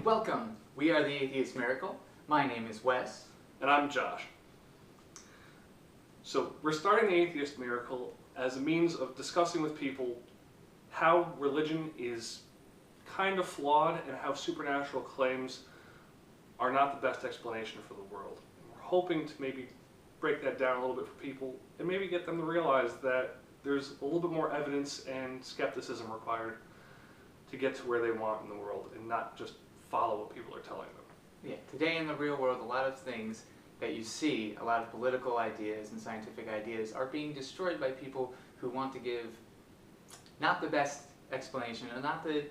and welcome. We are the Atheist Miracle. My name is Wes. And I'm Josh. So we're starting the Atheist Miracle as a means of discussing with people how religion is kind of flawed and how supernatural claims are not the best explanation for the world. And we're hoping to maybe break that down a little bit for people and maybe get them to realize that there's a little bit more evidence and skepticism required to get to where they want in the world and not just follow what people are telling them. Yeah, today in the real world, a lot of things that you see, a lot of political ideas and scientific ideas are being destroyed by people who want to give not the best explanation or not the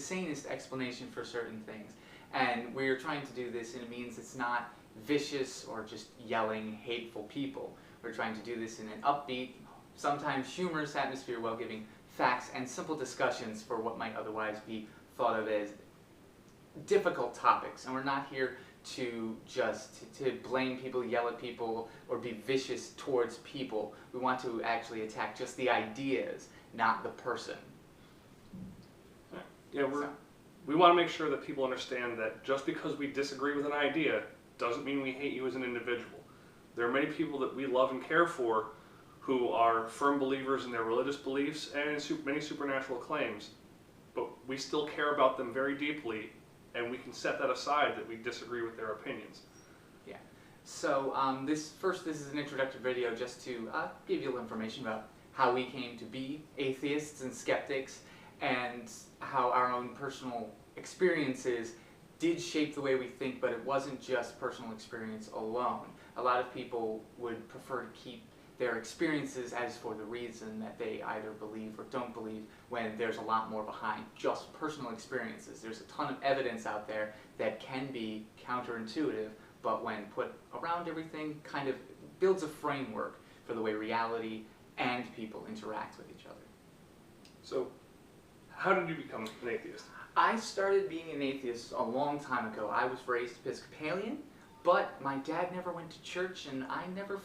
sanest explanation for certain things. And we're trying to do this in a means that's not vicious or just yelling, hateful people. We're trying to do this in an upbeat, sometimes humorous atmosphere while giving facts and simple discussions for what might otherwise be thought of as difficult topics. And we're not here to just to blame people, yell at people, or be vicious towards people. We want to actually attack just the ideas, not the person. Yeah, we want to make sure that people understand that just because we disagree with an idea doesn't mean we hate you as an individual. There are many people that we love and care for who are firm believers in their religious beliefs and in many supernatural claims, but we still care about them very deeply, and we can set that aside that we disagree with their opinions. Yeah. So this is an introductory video just to give you a little information about how we came to be atheists and skeptics, and how our own personal experiences did shape the way we think, but it wasn't just personal experience alone. A lot of people would prefer to keep their experiences as for the reason that they either believe or don't believe, when there's a lot more behind just personal experiences. There's a ton of evidence out there that can be counterintuitive, but when put around everything, kind of builds a framework for the way reality and people interact with each other. So, how did you become an atheist? I started being an atheist a long time ago. I was raised Episcopalian, but my dad never went to church, and I never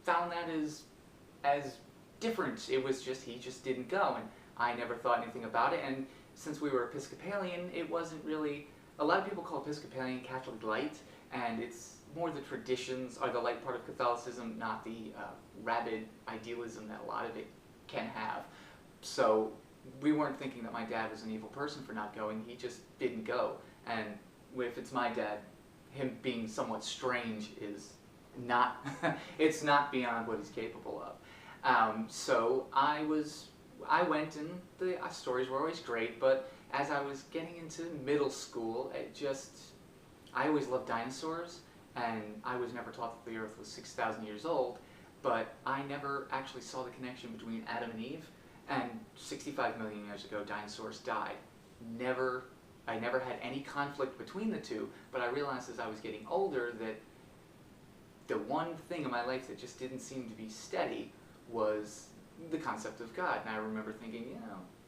found that as different. It was just, he just didn't go, and I never thought anything about it. And since we were Episcopalian, it wasn't really, a lot of people call Episcopalian Catholic light, and it's more the traditions are the light part of Catholicism, not the rabid idealism that a lot of it can have. So we weren't thinking that my dad was an evil person for not going. He just didn't go. And if it's my dad, him being somewhat strange is not, it's not beyond what he's capable of. So I went, and the stories were always great, but as I was getting into middle school, I always loved dinosaurs, and I was never taught that the earth was 6,000 years old, but I never actually saw the connection between Adam and Eve, and 65 million years ago dinosaurs died. I never had any conflict between the two, but I realized as I was getting older that the one thing in my life that just didn't seem to be steady was the concept of God. And I remember thinking,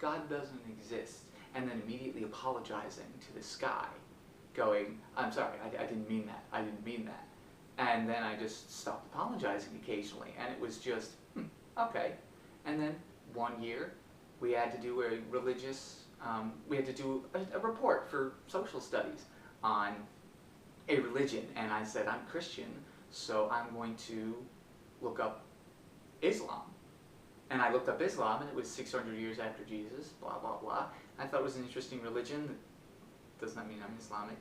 God doesn't exist. And then immediately apologizing to the sky, going, I'm sorry, I didn't mean that, I didn't mean that. And then I just stopped apologizing occasionally, and it was just, okay. And then one year, we had to do a religious, we had to do a report for social studies on a religion. And I said, I'm Christian, so I'm going to look up Islam. And I looked up Islam, and it was 600 years after Jesus, blah, blah, blah. I thought it was an interesting religion. That does not mean I'm Islamic.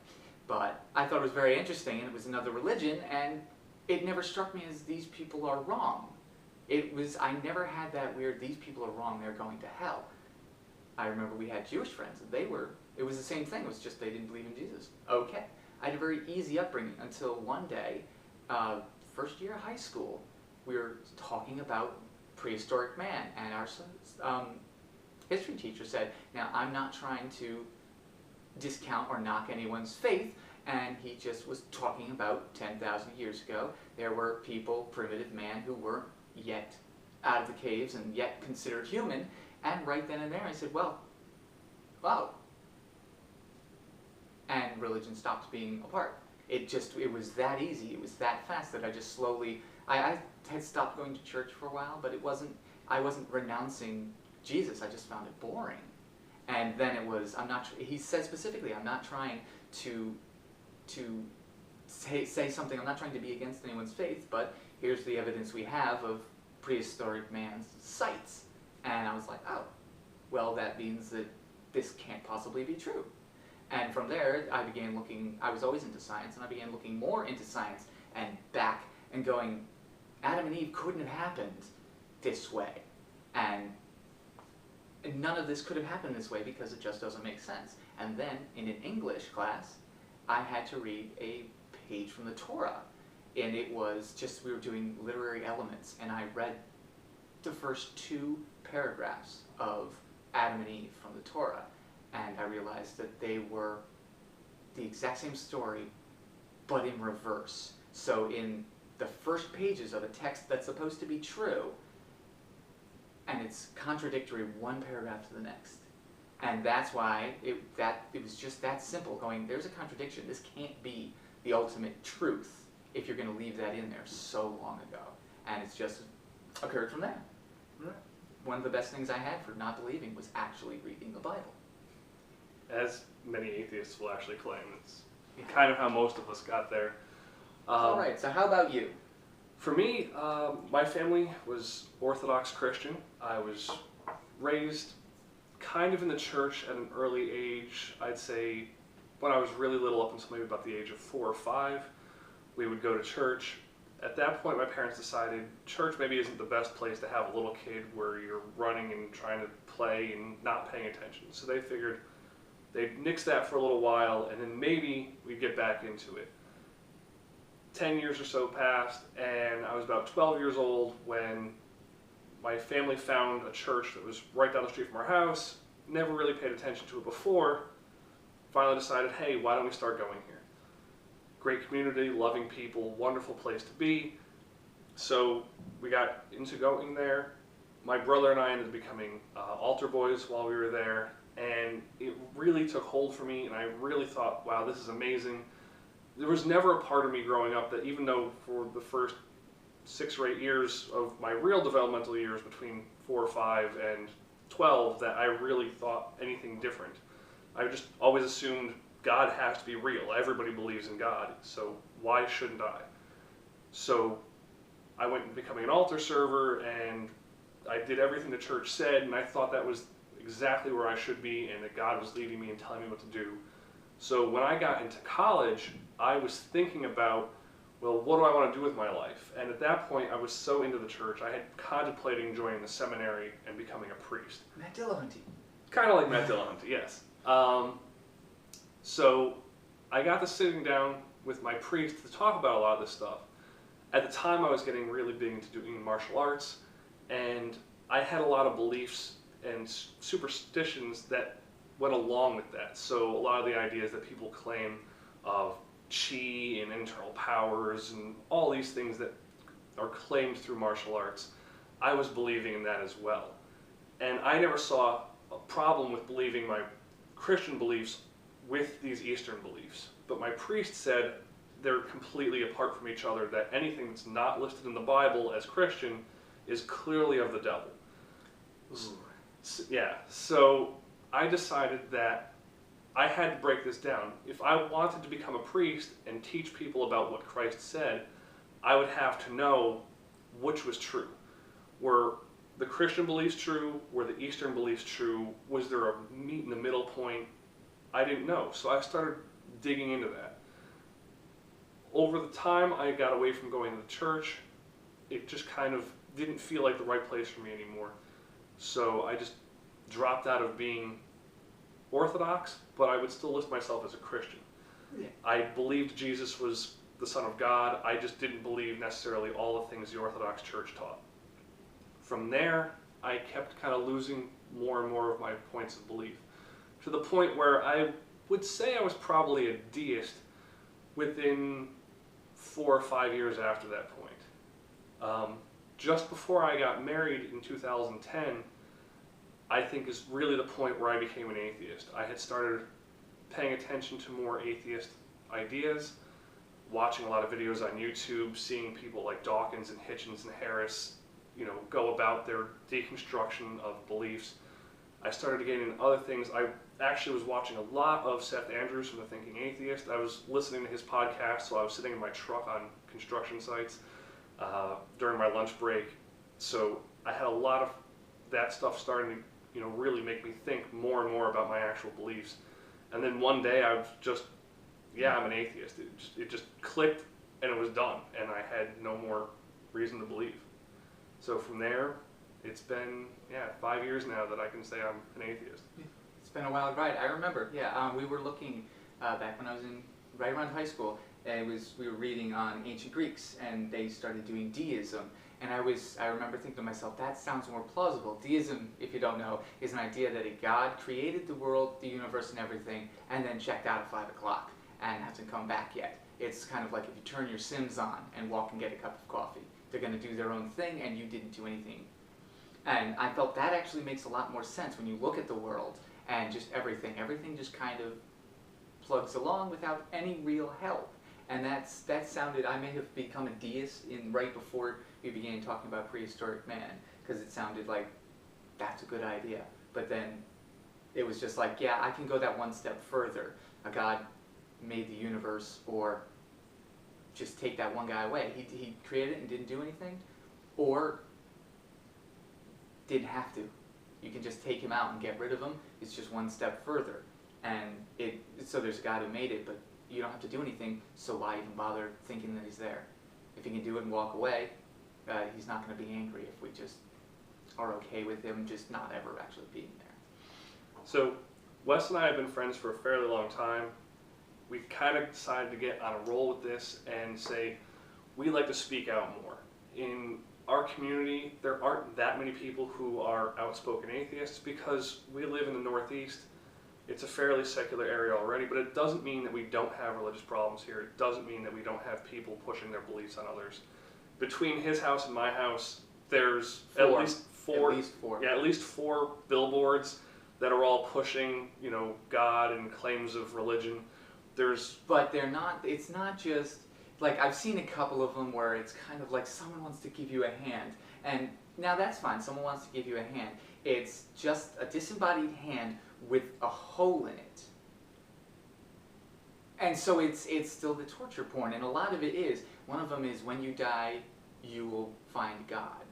But I thought it was very interesting, and it was another religion, and it never struck me as these people are wrong. I never had that weird, these people are wrong, they're going to hell. I remember we had Jewish friends, and it was the same thing, it was just they didn't believe in Jesus. Okay. I had a very easy upbringing until one day, first year of high school, we were talking about prehistoric man, and our history teacher said, now I'm not trying to discount or knock anyone's faith, and he just was talking about 10,000 years ago, there were people, primitive man, who weren't yet out of the caves and yet considered human, and right then and there I said, well, wow. And religion stopped being a part. It was that easy, it was that fast that I just slowly, I had stopped going to church for a while, but I wasn't renouncing Jesus, I just found it boring. And then it was, he said specifically, I'm not trying to say something. I'm not trying to be against anyone's faith, but here's the evidence we have of prehistoric man's sites. And I was like, oh, well, that means that this can't possibly be true. And from there, I began looking, I was always into science, and I began looking more into science and back and going, Adam and Eve couldn't have happened this way. And none of this could have happened this way because it just doesn't make sense. And then in an English class, I had to read a page from the Torah. And it was just, we were doing literary elements, and I read the first 2 paragraphs of Adam and Eve from the Torah. And I realized that they were the exact same story, but in reverse. So in the first pages of a text that's supposed to be true, and it's contradictory one paragraph to the next. And that's why it was just that simple, going, there's a contradiction. This can't be the ultimate truth if you're going to leave that in there so long ago. And it's just occurred from there. One of the best things I had for not believing was actually reading the Bible. As many atheists will actually claim, it's kind of how most of us got there. All right, so how about you? For me, my family was Orthodox Christian. I was raised kind of in the church at an early age. I'd say when I was really little, up until maybe about the age of 4 or 5, we would go to church. At that point, my parents decided church maybe isn't the best place to have a little kid where you're running and trying to play and not paying attention. So they figured they'd nix that for a little while, and then maybe we'd get back into it. 10 years or so passed, and I was about 12 years old when my family found a church that was right down the street from our house. Never really paid attention to it before. Finally decided, hey, why don't we start going here? Great community, loving people, wonderful place to be. So we got into going there. My brother and I ended up becoming altar boys while we were there, and it really took hold for me, and I really thought, wow, this is amazing. There was never a part of me growing up that, even though for the first 6 or 8 years of my real developmental years, between 4 or 5 and 12, that I really thought anything different. I just always assumed God has to be real. Everybody believes in God, so why shouldn't I? So I went and becoming an altar server, and I did everything the church said, and I thought that was exactly where I should be, and that God was leading me and telling me what to do. So when I got into college, I was thinking about, well, what do I want to do with my life? And at that point, I was so into the church, I had contemplating joining the seminary and becoming a priest. Matt Dillahunty. Kind of like Matt Dillahunty, yes. So I got to sitting down with my priest to talk about a lot of this stuff. At the time, I was getting really big into doing martial arts, and I had a lot of beliefs and superstitions that went along with that. So a lot of the ideas that people claim of chi and internal powers and all these things that are claimed through martial arts, I was believing in that as well. And I never saw a problem with believing my Christian beliefs with these Eastern beliefs. But my priest said they're completely apart from each other, that anything that's not listed in the Bible as Christian is clearly of the devil. Yeah, so I decided that I had to break this down. If I wanted to become a priest and teach people about what Christ said, I would have to know which was true. Were the Christian beliefs true? Were the Eastern beliefs true? Was there a meet in the middle point? I didn't know, so I started digging into that. Over the time I got away from going to the church, it just kind of didn't feel like the right place for me anymore. So I just dropped out of being Orthodox, but I would still list myself as a Christian. Yeah. I believed Jesus was the Son of God. I just didn't believe necessarily all the things the Orthodox Church taught. From there, I kept kind of losing more and more of my points of belief, to the point where I would say I was probably a deist within 4 or 5 years after that point. Just before I got married in 2010, I think is really the point where I became an atheist. I had started paying attention to more atheist ideas, watching a lot of videos on YouTube, seeing people like Dawkins and Hitchens and Harris, go about their deconstruction of beliefs. I started getting into other things. I actually was watching a lot of Seth Andrews from The Thinking Atheist. I was listening to his podcast, so I was sitting in my truck on construction sites during my lunch break. So I had a lot of that stuff starting to, really make me think more and more about my actual beliefs. And then one day I was just, I'm an atheist. It just clicked and it was done. And I had no more reason to believe. So from there, it's been, 5 years now that I can say I'm an atheist. It's been a wild ride. I remember, we were looking back when I was right around high school. We were reading on ancient Greeks, and they started doing deism. And I remember thinking to myself, that sounds more plausible. Deism, if you don't know, is an idea that a god created the world, the universe, and everything, and then checked out at 5 o'clock and hasn't come back yet. It's kind of like if you turn your Sims on and walk and get a cup of coffee. They're going to do their own thing, and you didn't do anything. And I felt that actually makes a lot more sense when you look at the world and just everything. Everything just kind of plugs along without any real help. And that sounded, I may have become a deist right before we began talking about prehistoric man, because it sounded like that's a good idea. But then it was just like, I can go that one step further. A god made the universe, or just take that one guy away. He created it and didn't do anything, or didn't have to. You can just take him out and get rid of him. It's just one step further. And so there's a God who made it, but you don't have to do anything, so why even bother thinking that he's there? If he can do it and walk away, he's not going to be angry if we just are okay with him just not ever actually being there. So Wes and I have been friends for a fairly long time. We've kind of decided to get on a roll with this and say we like to speak out more. In our community, there aren't that many people who are outspoken atheists because we live in the Northeast. It's a fairly secular area already, but it doesn't mean that we don't have religious problems here. It doesn't mean that we don't have people pushing their beliefs on others. Between his house and my house, there's at least four. Yeah, at least 4 billboards that are all pushing, God and claims of religion. But they're not, it's not just, like I've seen a couple of them where it's kind of like someone wants to give you a hand. And now that's fine, someone wants to give you a hand. It's just a disembodied hand with a hole in it. And so it's still the torture porn, and a lot of it is. One of them is, when you die, you will find God.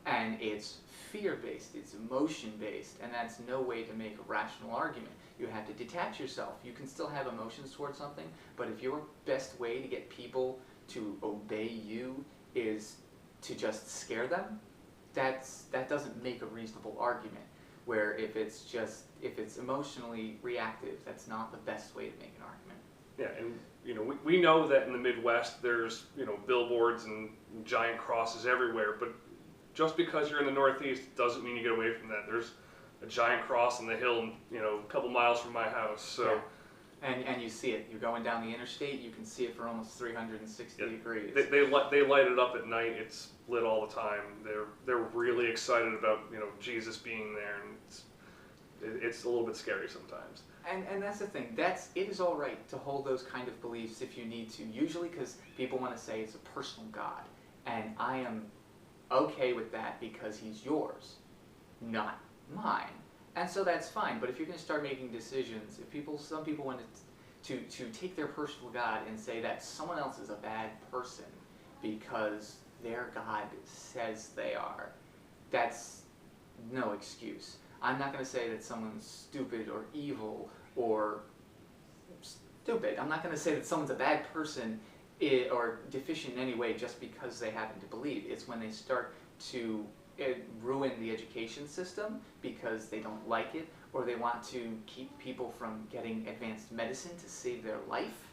And it's fear-based, it's emotion-based, and that's no way to make a rational argument. You have to detach yourself. You can still have emotions towards something, but if your best way to get people to obey you is to just scare them, that doesn't make a reasonable argument. Where if it's emotionally reactive, that's not the best way to make an argument. Yeah, and we know that in the Midwest there's billboards and giant crosses everywhere, but just because you're in the Northeast doesn't mean you get away from that. There's a giant cross on the hill, a couple miles from my house. So, and you see it. You're going down the interstate, you can see it for almost 360 degrees. They light it up at night. It's lit all the time. They're really excited about Jesus being there, and it's a little bit scary sometimes. And that's the thing. It is all right to hold those kind of beliefs if you need to. Usually because people want to say it's a personal God, and I am okay with that because he's yours, not mine. And so that's fine. But if you're going to start making decisions, some people want to take their personal God and say that someone else is a bad person because their God says they are, that's no excuse. I'm not going to say that someone's stupid or evil or stupid. I'm not going to say that someone's a bad person or deficient in any way just because they happen to believe. It's when they start to ruin the education system because they don't like it, or they want to keep people from getting advanced medicine to save their life.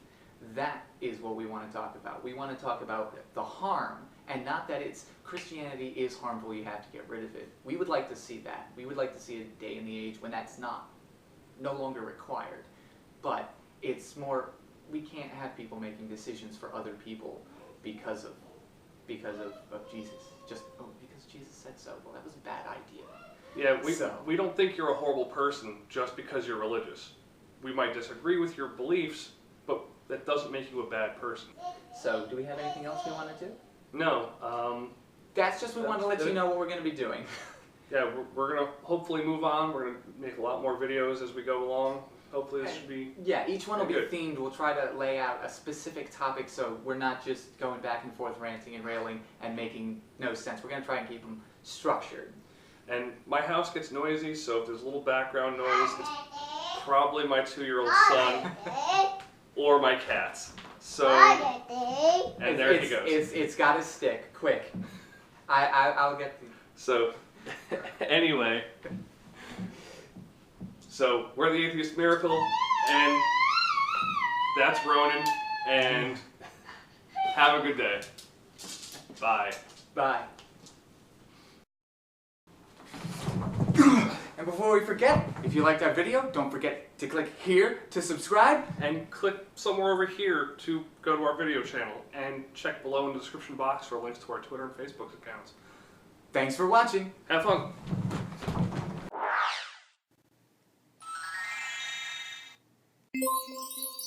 That is what we want to talk about. We want to talk about the harm, and not that Christianity is harmful, you have to get rid of it. We would like to see that. We would like to see a day in the age when that's no longer required. But it's more, we can't have people making decisions for other people because of Jesus. Just, because Jesus said so. Well, that was a bad idea. Yeah, we don't think you're a horrible person just because you're religious. We might disagree with your beliefs, but that doesn't make you a bad person. So, do we have anything else we want to do? No. That's just we want to let you know what we're going to be doing. yeah, we're gonna hopefully move on. We're gonna make a lot more videos as we go along. Hopefully this should be... Yeah, each one will be good. themed. We'll try to lay out a specific topic so we're not just going back and forth ranting and railing and making no sense. We're going to try and keep them structured. And my house gets noisy, so if there's a little background noise, it's probably my 2-year-old son or my cats. So, and there he goes. It's got to stick, quick. I'll get the... So, anyway, so we're the Atheist Miracle, and that's Ronan, and have a good day. Bye. Bye. And before we forget, if you liked our video, don't forget to click here to subscribe. And click somewhere over here to go to our video channel, and check below in the description box for links to our Twitter and Facebook accounts. Thanks for watching. Have fun. Thank you.